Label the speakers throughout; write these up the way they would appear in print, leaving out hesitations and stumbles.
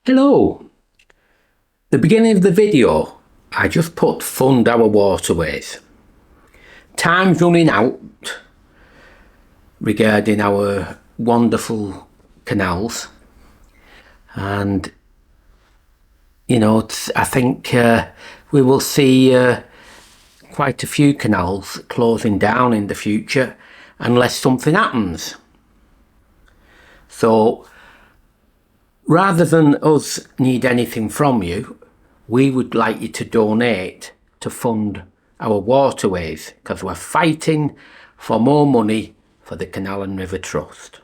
Speaker 1: Hello! The beginning of the video, I just put fund our waterways. Time's running out regarding our wonderful canals, and you know, I think we will see quite a few canals closing down in the future unless something happens. So rather than us need anything from you, we would like you to donate to fund our waterways, because we're fighting for more money for the Canal and River Trust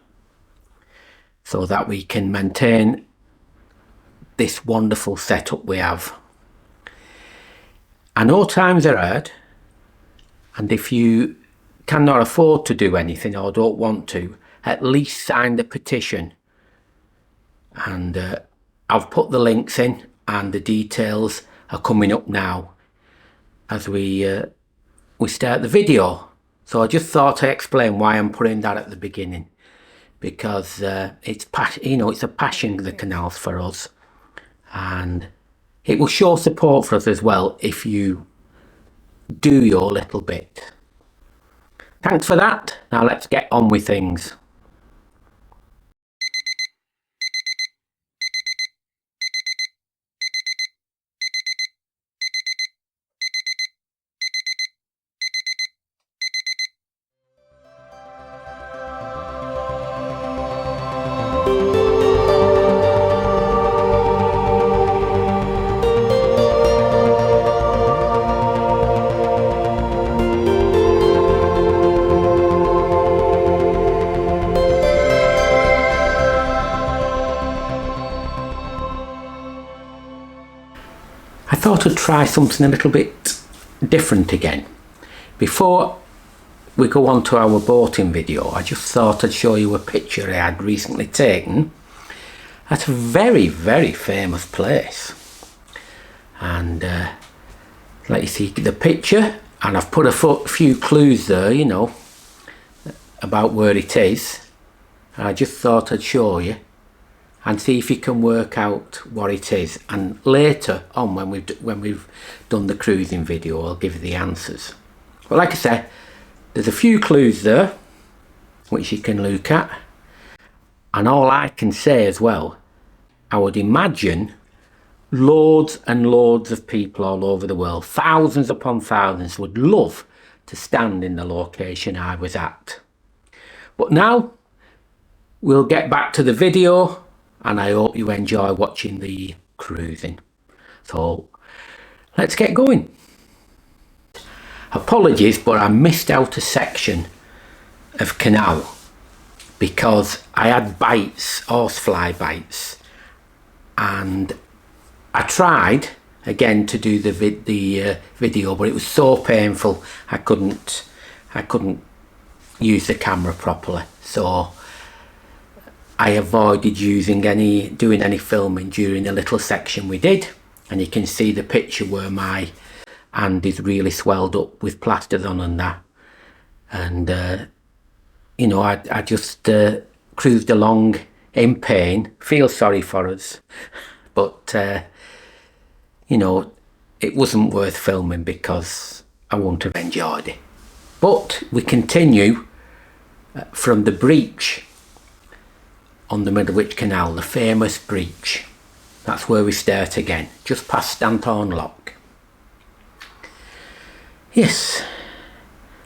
Speaker 1: so that we can maintain this wonderful setup we have. I know times are hard, and if you cannot afford to do anything or don't want to, at least sign the petition. And I've put the links in, and the details are coming up now as we start the video. So I just thought I'd explain why I'm putting that at the beginning, because it's a passion, the canals, for us, and it will show support for us as well if you do your little bit. Thanks for that. Now let's get on with things. I thought I'd try something a little bit different again. Before we go on to our boating video, I just thought I'd show you a picture I had recently taken at a very, very famous place. And let you see the picture, and I've put a few clues there, you know, about where it is. I just thought I'd show you and see if you can work out what it is, and later on when we've done the cruising video, I'll give you the answers. But like I said, there's a few clues there which you can look at, and all I can say as well, I would imagine loads and loads of people all over the world, thousands upon thousands, would love to stand in the location I was at. But now we'll get back to the video, and I hope you enjoy watching the cruising. So let's get going. Apologies, but I missed out a section of canal because I had bites, horsefly bites, and I tried again to do the video, but it was so painful I couldn't use the camera properly. So I avoided doing any filming during the little section we did, and you can see the picture where my hand is really swelled up with plasters on and that. And you know, I just cruised along in pain. Feel sorry for us, but you know, it wasn't worth filming because I wouldn't have enjoyed it. But we continue from the breach on the Middlewich Canal, the famous breach. That's where we start again, just past Stanthorn Lock. Yes,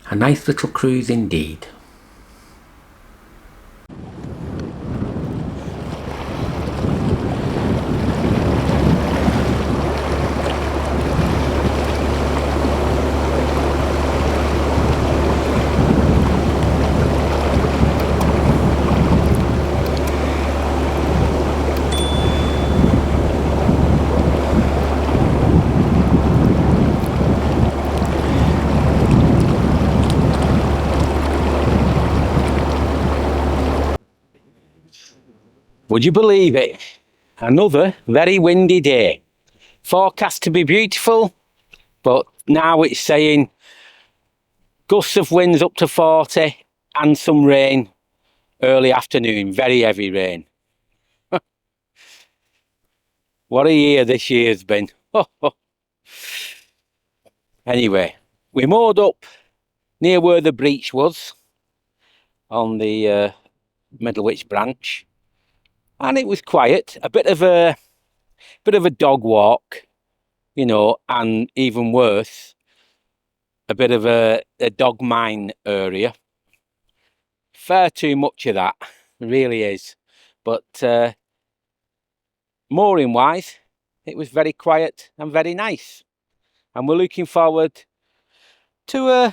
Speaker 1: a nice little cruise indeed. Would you believe it? Another very windy day. Forecast to be beautiful, but now it's saying gusts of winds up to 40 and some rain early afternoon, very heavy rain. What a year this year's been. Anyway, we moored up near where the breach was on the Middlewich branch, and it was quiet. A bit of a dog walk, you know, and even worse, a bit of a dog mine area. Far too much of that, really is. But mooring wise, it was very quiet and very nice, and we're looking forward to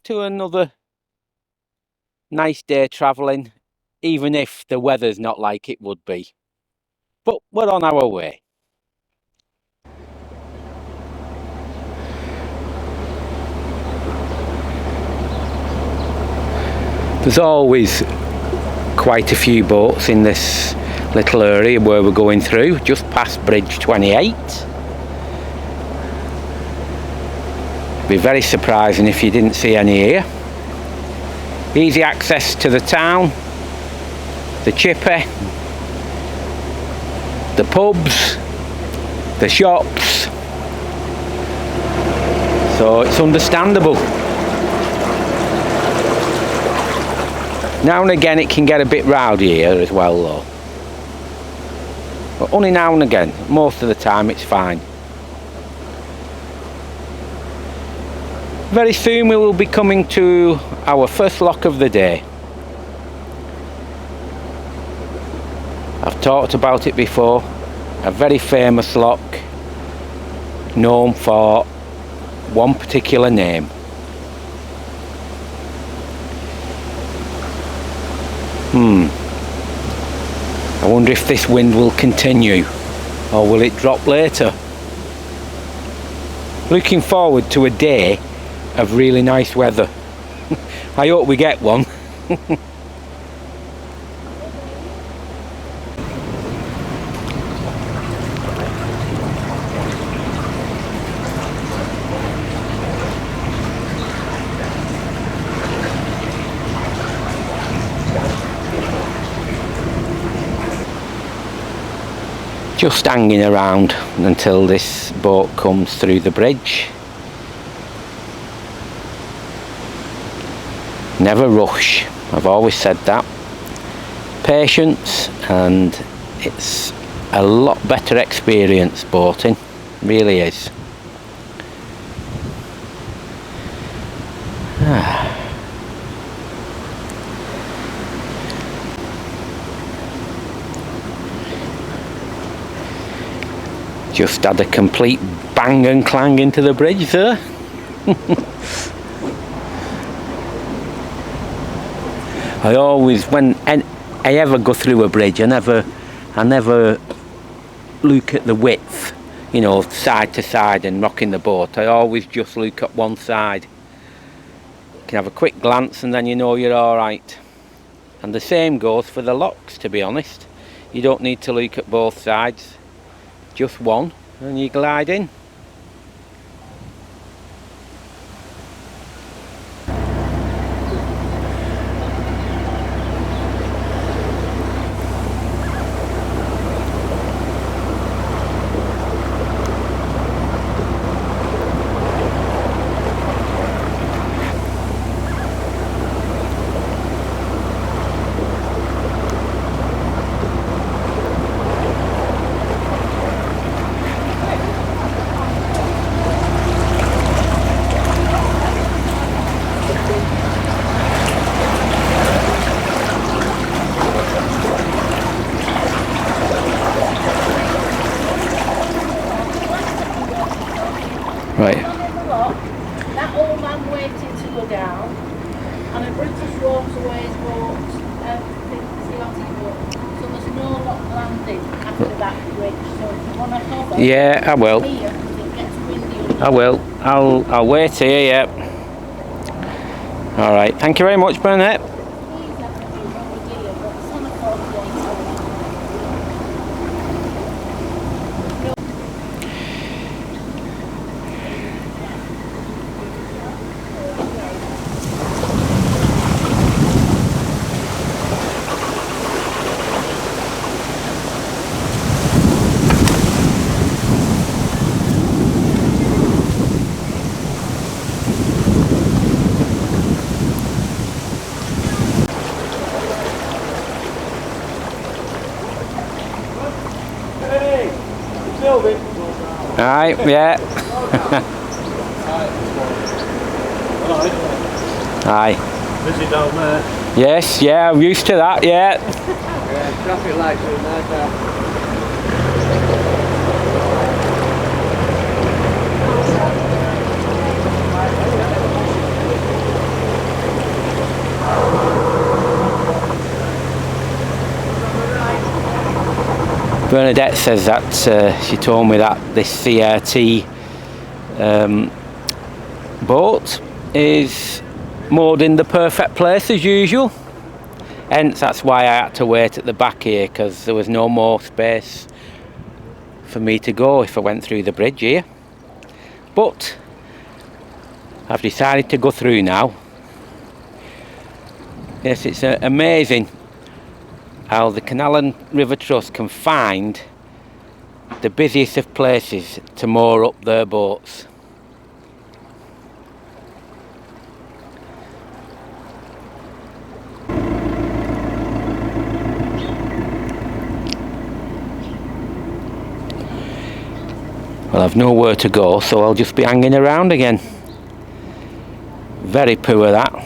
Speaker 1: to another nice day travelling, even if the weather's not like it would be. But we're on our way. There's always quite a few boats in this little area where we're going through, just past Bridge 28. Be very surprising if you didn't see any here. Easy access to the town, the chippy, the pubs, the shops, so it's understandable. Now and again it can get a bit rowdy here as well though, but only now and again. Most of the time it's fine. Very soon we will be coming to our first lock of the day. I've talked about it before, a very famous lock known for one particular name. I wonder if this wind will continue or will it drop later. Looking forward to a day of really nice weather. I hope we get one. Just hanging around until this boat comes through the bridge. Never rush, I've always said that. Patience, and it's a lot better experience boating, really is. Just had a complete bang and clang into the bridge there. I always, when I ever go through a bridge, I never look at the width, you know, side to side and rocking the boat. I always just look at one side. You can have a quick glance and then you know you're alright. And the same goes for the locks, to be honest. You don't need to look at both sides. Just one and you glide in. Right.
Speaker 2: That old man waiting to go down, and a British Waterways boat, so there's no lock landing after that bridge. So if you want to hover,
Speaker 1: yeah, I will.
Speaker 2: Here, it gets windy.
Speaker 1: I will. I'll wait here. Yeah. All right. Thank you very much, Burnett. Right, yeah. Aye.
Speaker 3: Busy down there.
Speaker 1: Yes, yeah, I'm used to that, yeah.
Speaker 3: Yeah, traffic lights are in there.
Speaker 1: Bernadette says that she told me that this CRT boat is moored in the perfect place as usual. Hence, that's why I had to wait at the back here, because there was no more space for me to go if I went through the bridge here. But I've decided to go through now. Yes, it's amazing how the Canal and River Trust can find the busiest of places to moor up their boats. Well, I've nowhere to go, so I'll just be hanging around again. Very poor that.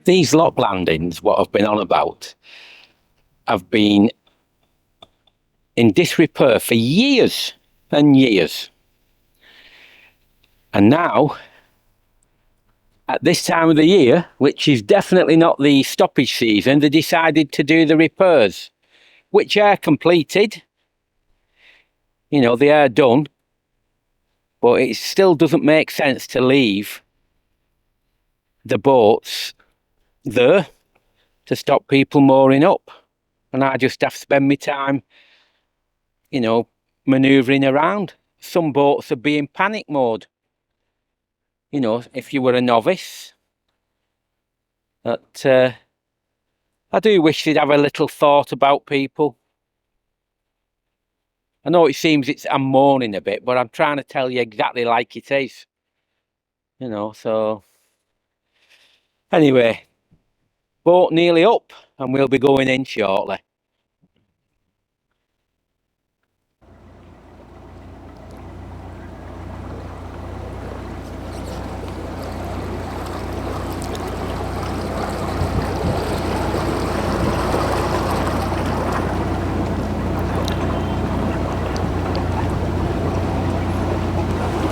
Speaker 1: These lock landings, what I've been on about, have been in disrepair for years and years. And now, at this time of the year, which is definitely not the stoppage season, they decided to do the repairs, which are completed. You know, they are done, but it still doesn't make sense to leave the boats there to stop people mooring up. And I just have to spend my time, you know, manoeuvring around. Some boats are being panic mode. You know, if you were a novice, that I do wish they'd have a little thought about people. I know it seems I'm moaning a bit, but I'm trying to tell you exactly like it is. You know, so anyway, boat nearly up and we'll be going in shortly.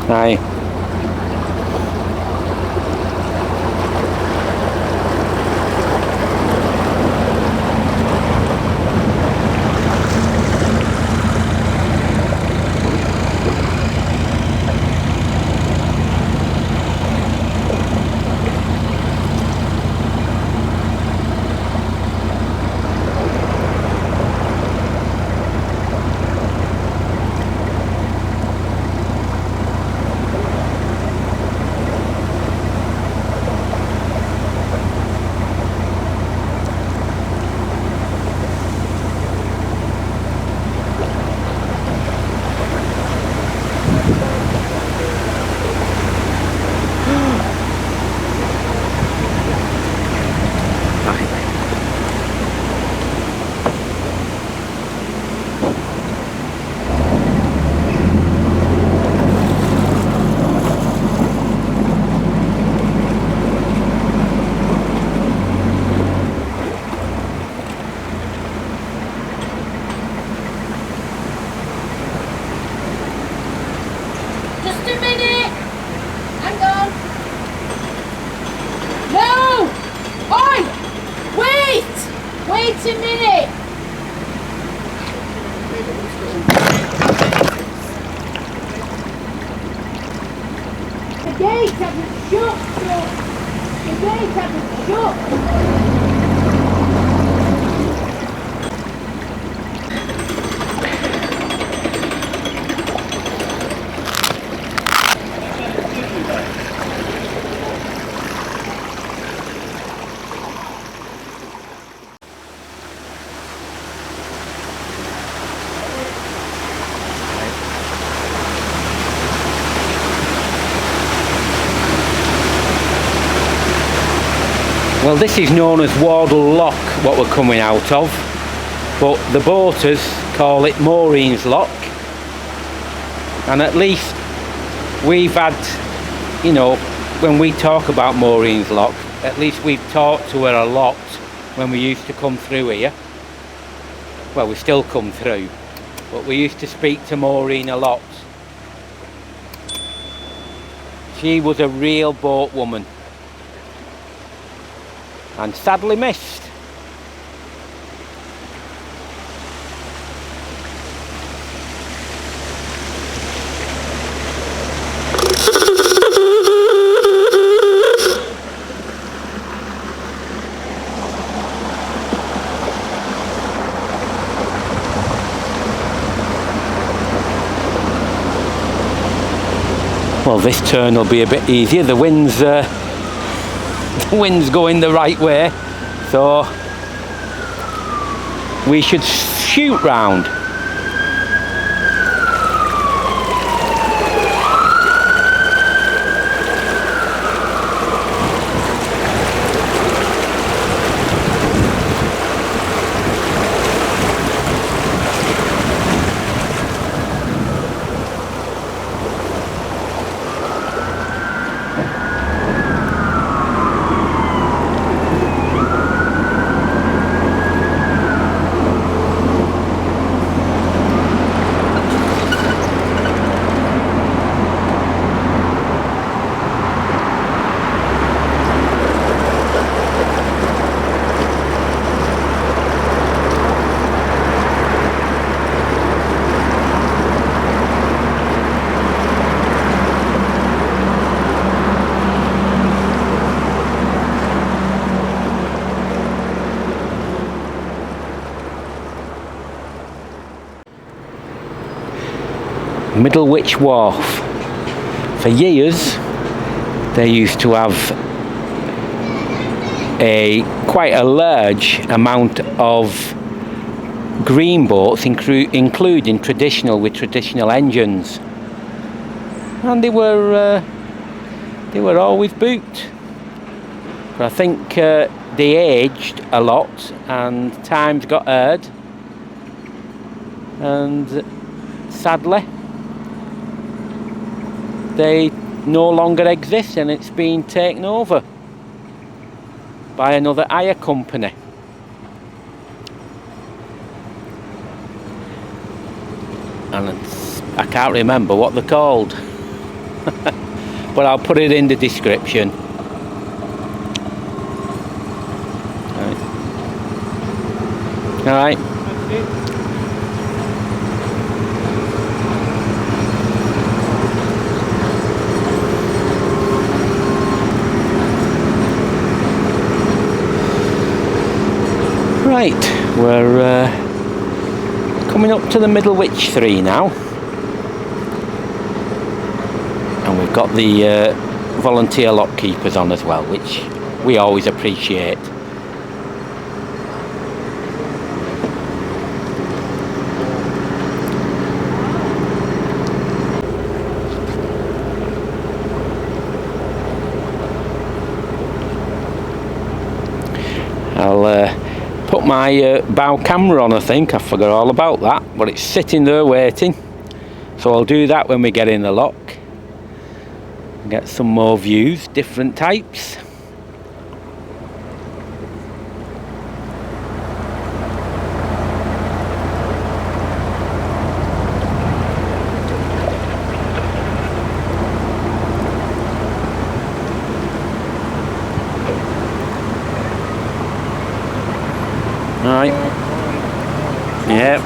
Speaker 1: Aye. Well, this is known as Wardle Lock, what we're coming out of, but the boaters call it Maureen's Lock. And at least we've had, you know, when we talk about Maureen's Lock, at least we've talked to her a lot when we used to come through here. Well, we still come through, but we used to speak to Maureen a lot. She was a real boat woman, and sadly missed. Well, this turn will be a bit easier. The wind's going the right way, so we should shoot round. Middlewich Wharf. For years they used to have quite a large amount of green boats, including traditional engines, and they were always booked. But I think they aged a lot and times got hard, and sadly they no longer exist, and it's been taken over by another hire company. And I can't remember what they're called, but I'll put it in the description. All right. Right, we're coming up to the Middlewich 3 now, and we've got the volunteer lock keepers on as well, which we always appreciate. I'll put my bow camera on. I think I forgot all about that, but it's sitting there waiting, so I'll do that when we get in the lock and get some more views, different types. Right. Yep.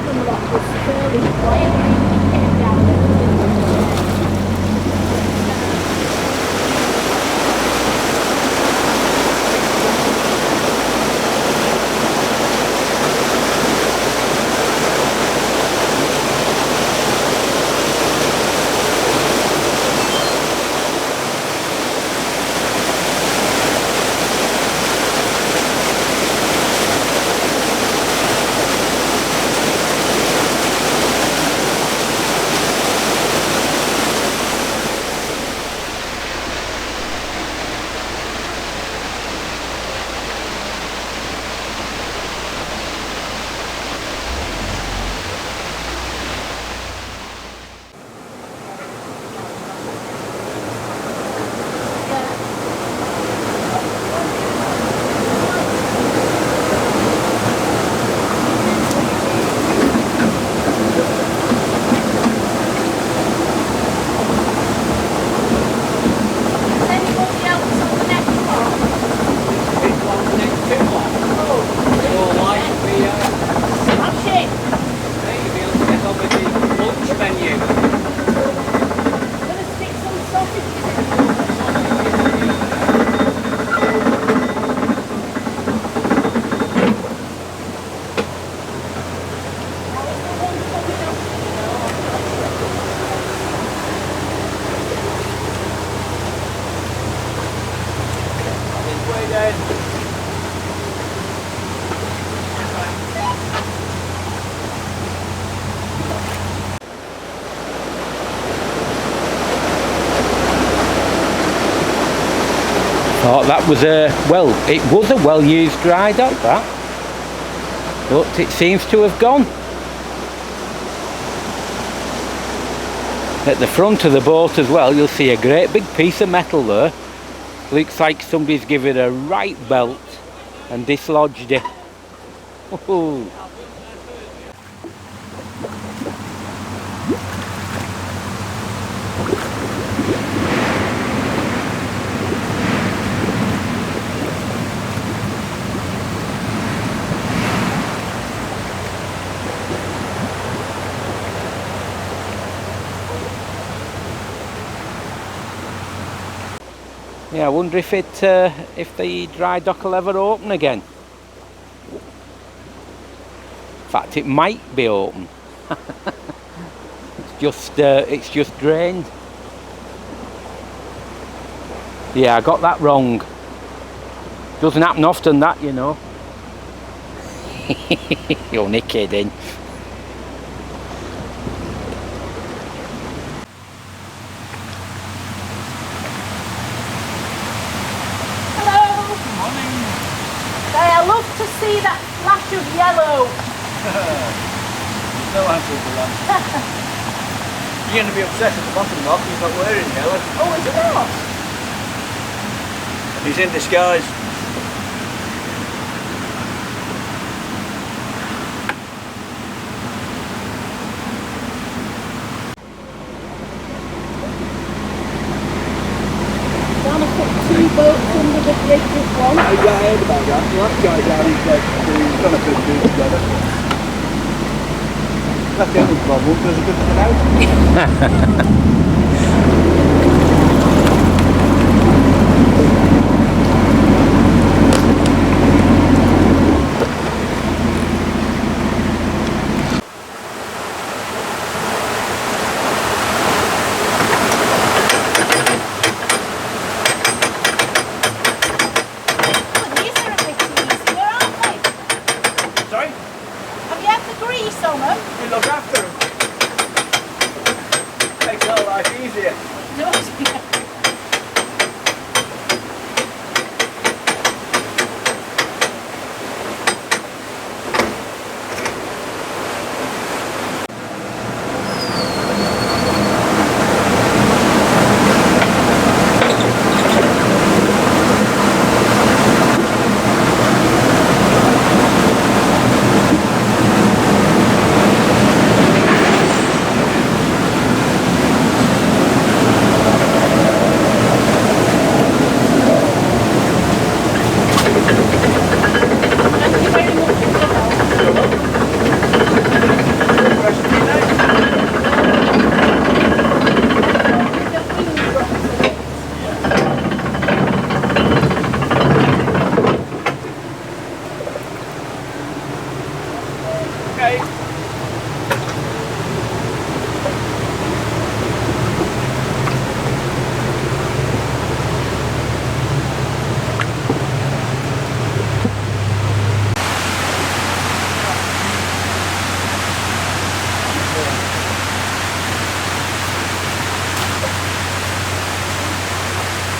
Speaker 1: Thought that was a, well, it was a well-used dry dock, that. But it seems to have gone. At the front of the boat as well, you'll see a great big piece of metal there. Looks like somebody's given it a right belt and dislodged it. Ooh. Yeah, I wonder if the dry dock will ever open again. In fact, it might be open. It's just drained. Yeah, I got that wrong. Doesn't happen often, that, you know. You're only kidding.
Speaker 2: I love to see that flash of yellow.
Speaker 3: No answer to that. You're going to be upset at the bottom, Mark. He's not wearing yellow.
Speaker 2: Oh, is he not?
Speaker 3: He's in disguise.
Speaker 2: Gonna put 2 boats under the bridge with one.
Speaker 3: I heard about that. The last guy down, he said he's going to put 2 together. That's the only problem. There's a bit of an out. Look after him. Makes our life easier.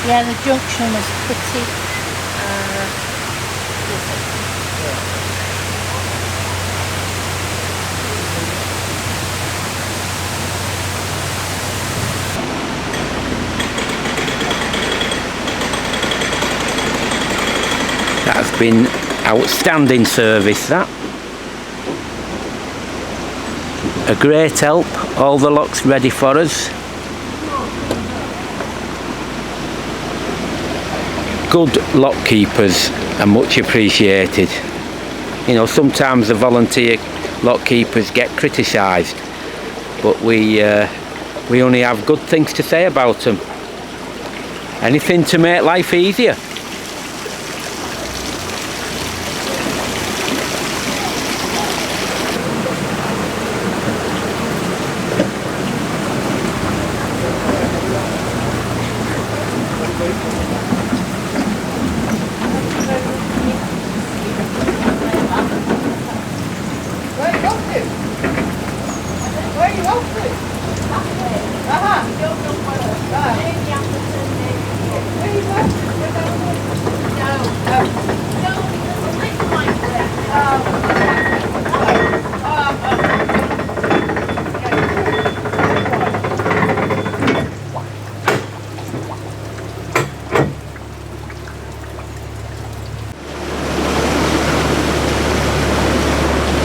Speaker 2: Yeah, the junction was pretty
Speaker 1: That's been outstanding service, that. A great help, all the locks ready for us. Good lock keepers are much appreciated. You know, sometimes the volunteer lock keepers get criticised, but we only have good things to say about them. Anything to make life easier.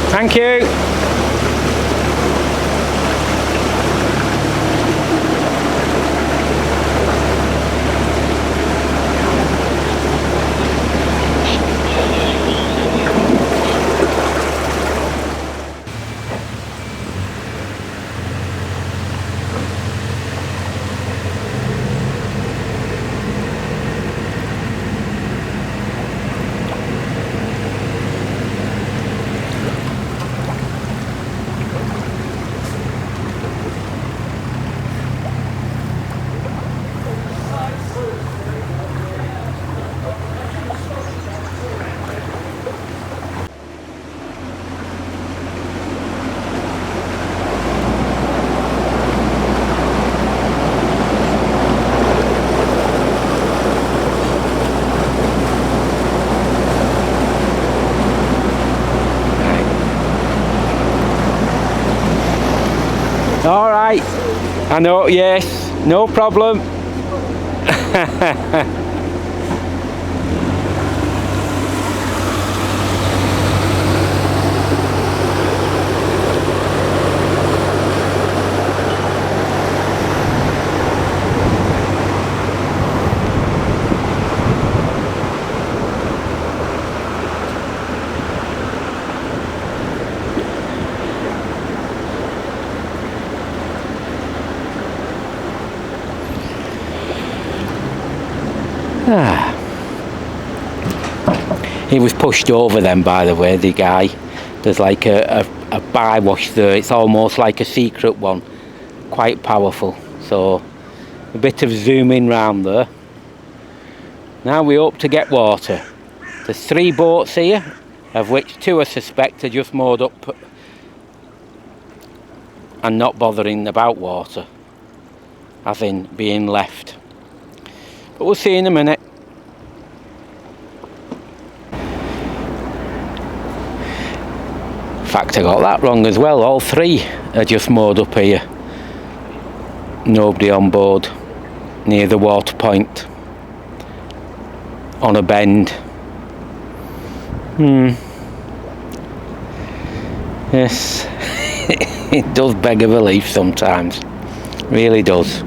Speaker 1: Thank you. All right, I know, yes, no problem. He was pushed over then, by the way, the guy. There's like a bywash there. It's almost like a secret one, quite powerful. So a bit of zooming round there. Now we hope to get water. There's 3 boats here, of which 2 I suspect are just moored up and not bothering about water, as in being left. But we'll see in a minute. In fact, I got that wrong as well. All 3 are just moored up here. Nobody on board near the water point on a bend. Yes, it does beg a belief sometimes. Really does.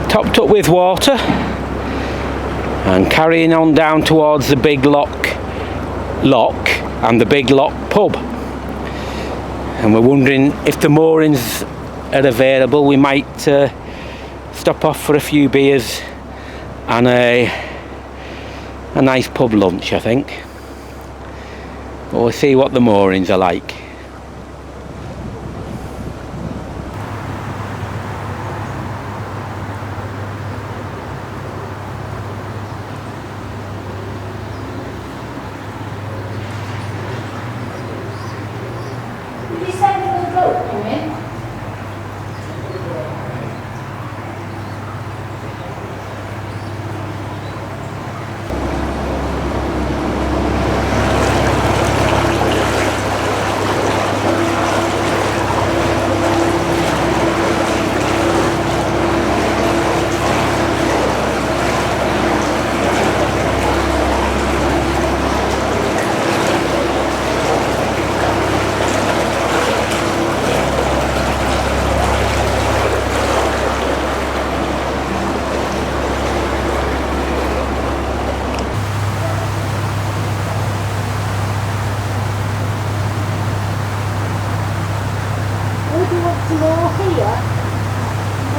Speaker 1: Topped up with water and carrying on down towards the Big Lock and the Big Lock pub, and we're wondering if the moorings are available. We might stop off for a few beers and a nice pub lunch, I think. But we'll see what the moorings are like.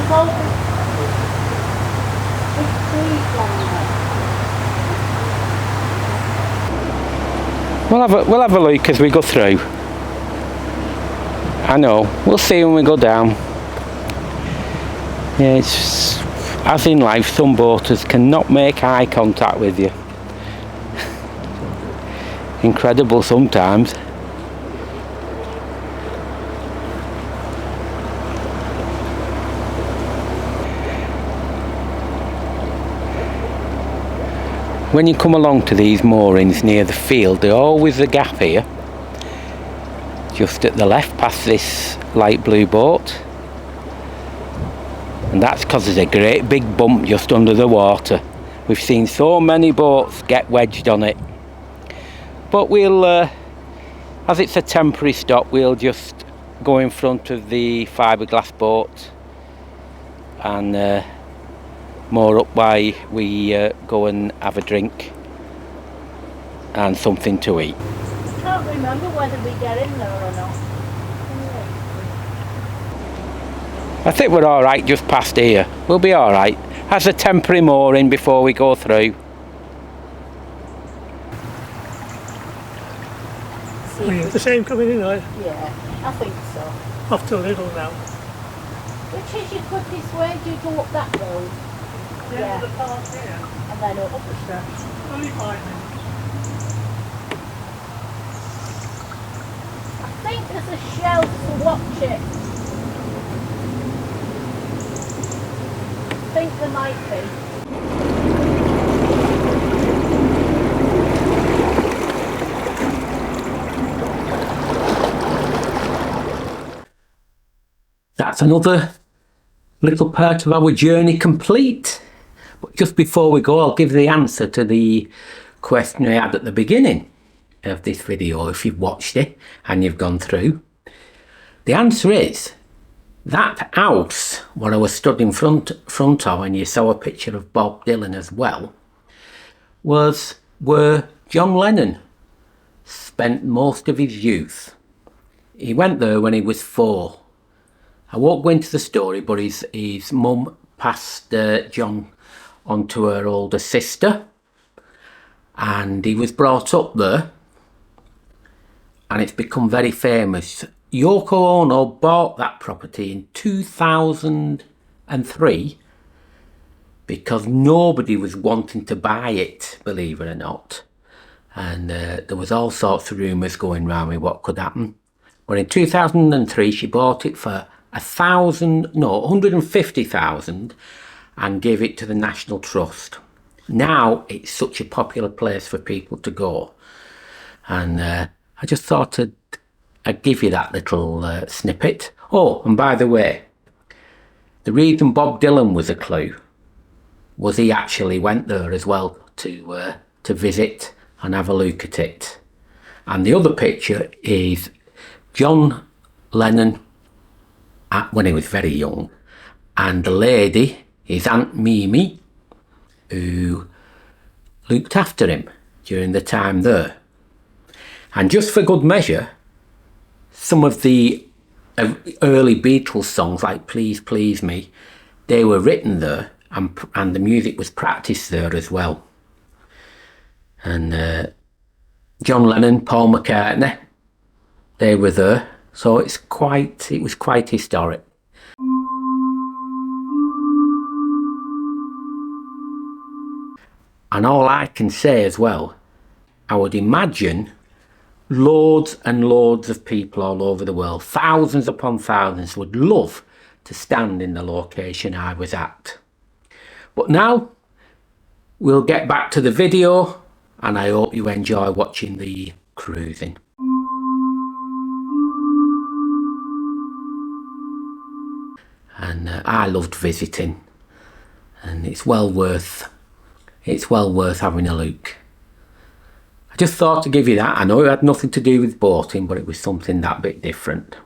Speaker 2: whole big trees down there.
Speaker 1: We'll have a look as we go through. I know, we'll see when we go down. Yeah, it's as in life, some boaters cannot make eye contact with you. Incredible sometimes. When you come along to these moorings near the field, there's always a gap here, just at the left past this light blue boat, and that's because there's a great big bump just under the water. We've seen so many boats get wedged on it, but we'll, as it's a temporary stop, we'll just go in front of the fiberglass boat and moor up while we go and have a drink and something to eat.
Speaker 2: I can't remember whether we get in there or not.
Speaker 1: I think we're alright just past here. We'll be alright. As a temporary mooring before we go through.
Speaker 3: It's the same coming in, right?
Speaker 2: Yeah, I think so.
Speaker 3: Off to a little now.
Speaker 2: Which is your quickest way? Do you go up that road? Yeah.
Speaker 3: The park here.
Speaker 2: And then up the steps.
Speaker 3: Only 5 minutes.
Speaker 2: I think there's a shelf to watch it. I think there might be.
Speaker 1: That's another little part of our journey complete. But just before we go, I'll give the answer to the question I had at the beginning of this video, if you've watched it and you've gone through. The answer is that house what I was stood in front of, and you saw a picture of Bob Dylan as well, was where John Lennon spent most of his youth. He went there when he was 4. I won't go into the story, but his mum passed John on to her older sister, and he was brought up there, and it's become very famous. Yoko Ono bought that property in 2003 because nobody was wanting to buy it, believe it or not. And there was all sorts of rumours going round with what could happen. But in 2003 she bought it for 150,000 and gave it to the National Trust. Now it's such a popular place for people to go. And I just thought I'd give you that little snippet. Oh, and by the way, the reason Bob Dylan was a clue was he actually went there as well to visit and have a look at it. And the other picture is John Lennon when he was very young, and the lady is Aunt Mimi, who looked after him during the time there. And just for good measure, some of the early Beatles songs like Please Please Me, they were written there, and the music was practiced there as well. And John Lennon, Paul McCartney, they were there, so it was quite historic. And all I can say as well, I would imagine loads and loads of people all over the world, thousands upon thousands, would love to stand in the location I was at. But now we'll get back to the video, and I hope you enjoy watching the cruising. And I loved visiting, and it's well worth having a look. I just thought to give you that. I know it had nothing to do with boating, but it was something that bit different.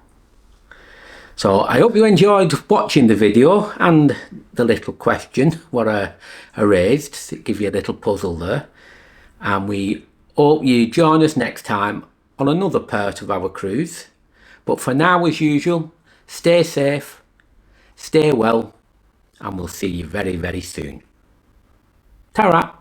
Speaker 1: So I hope you enjoyed watching the video and the little question what I raised to give you a little puzzle there. And we hope you join us next time on another part of our cruise. But for now, as usual, stay safe, stay well, and we'll see you very, very soon. Ta-ra!